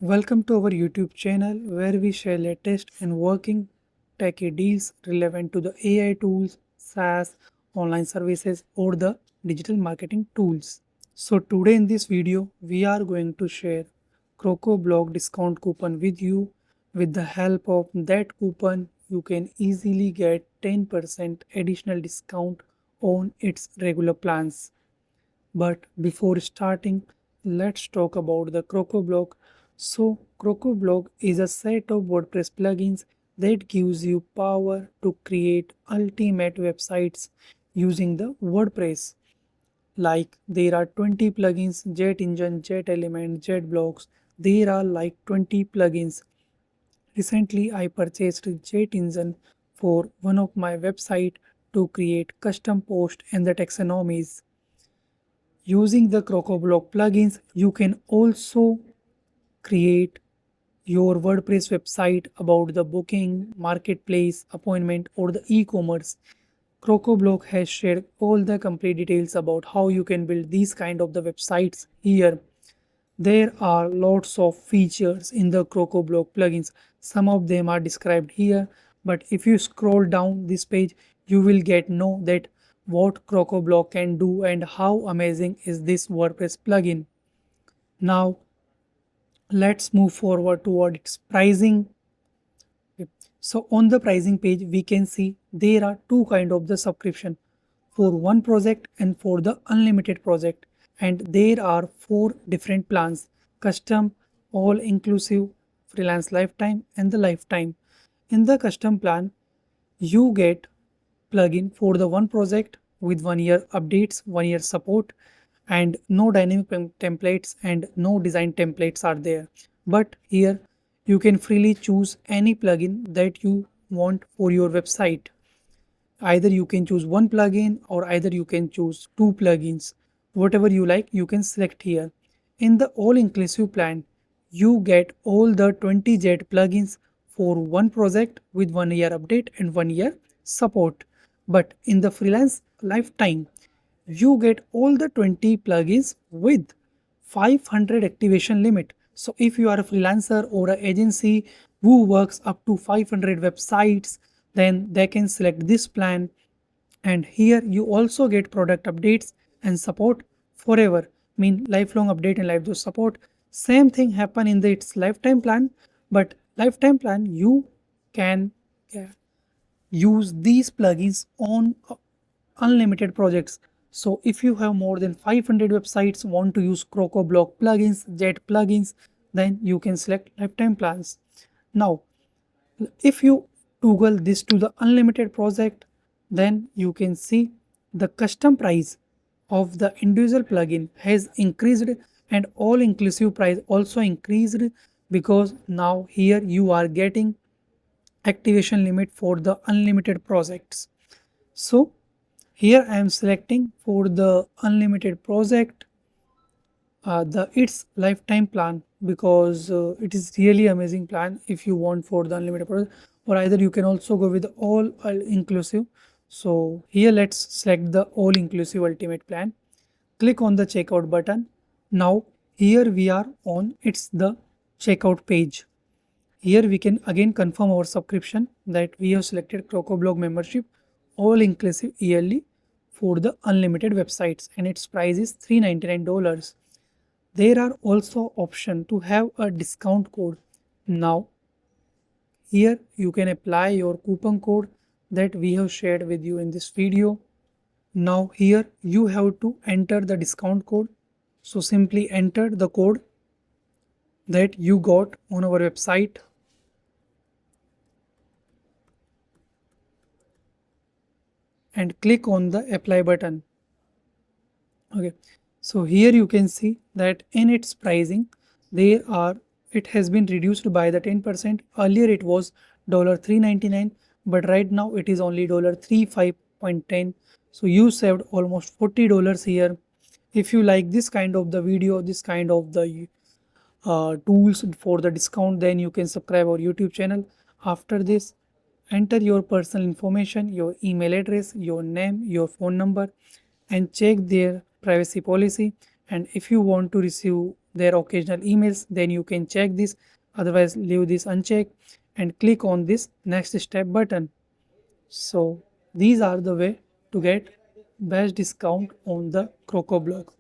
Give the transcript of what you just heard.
Welcome to our YouTube channel where we share latest and working techie deals relevant to the AI tools, SaaS, online services or the digital marketing tools. So today in this video we are going to share CrocoBlock discount coupon with you. With the help of that coupon you can easily get 10% additional discount on its regular plans. But before starting, let's talk about the CrocoBlock. So, CrocoBlock is a set of WordPress plugins that gives you power to create ultimate websites using the WordPress. Like there are 20 plugins, Jet Engine, Jet Element, Jet Blocks. There are like 20 plugins. Recently, I purchased Jet Engine for one of my website to create custom posts and the taxonomies. Using the CrocoBlock plugins, you can also create your WordPress website about the booking, marketplace, appointment, or the e-commerce. CrocoBlock has shared all the complete details about how you can build these kind of the websites here. There are lots of features in the CrocoBlock plugins. Some of them are described here, but if you scroll down this page, you will get know that what CrocoBlock can do and how amazing is this WordPress plugin. Now, let's move forward toward its pricing. So on the pricing page, we can see there are two kind of the subscription for one project and for the unlimited project. And there are four different plans: custom, all inclusive, freelance lifetime, and the lifetime. In the custom plan, you get plugin for the one project with 1 year updates, 1 year support, and no dynamic templates and no design templates are there. But here you can freely choose any plugin that you want for your website. Either you can choose one plugin or either you can choose two plugins. Whatever you like, you can select here. In the all inclusive plan, you get all the 20 Jet plugins for one project with 1 year update and 1 year support. But in the freelance lifetime, you get all the 20 plugins with 500 activation limit. So if you are a freelancer or an agency who works up to 500 websites, then they can select this plan. And here you also get product updates and support forever, mean lifelong update and lifelong support. Same thing happen in the its lifetime plan, but lifetime plan you can use these plugins on unlimited projects. So if you have more than 500 websites want to use CrocoBlock plugins, Jet plugins, then you can select lifetime plans. Now, if you toggle this to the unlimited project, then you can see the custom price of the individual plugin has increased and all inclusive price also increased, because now here you are getting activation limit for the unlimited projects. So here I am selecting for the unlimited project the its lifetime plan, because it is really amazing plan if you want for the unlimited project, or either you can also go with all inclusive. So here let's select the all inclusive ultimate plan, click on the checkout button. Now here we are on it's the checkout page. Here we can again confirm our subscription that we have selected CrocoBlock membership all inclusive yearly for the unlimited websites, and its price is $399. There are also option to have a discount code. Now here you can apply your coupon code that we have shared with you in this video. Now here you have to enter the discount code. So simply enter the code that you got on our website and click on the apply button. Okay, so here you can see that in its pricing there are it has been reduced by the 10%. Earlier it was $399, but right now it is only $35.10. So you saved almost $40 here. If you like this kind of the video, this kind of the tools for the discount, then you can subscribe our YouTube channel. After this, enter your personal information, your email address, your name, your phone number, and check their privacy policy. And if you want to receive their occasional emails, then you can check this. Otherwise, leave this unchecked and click on this next step button. So these are the way to get best discount on the CrocoBlock.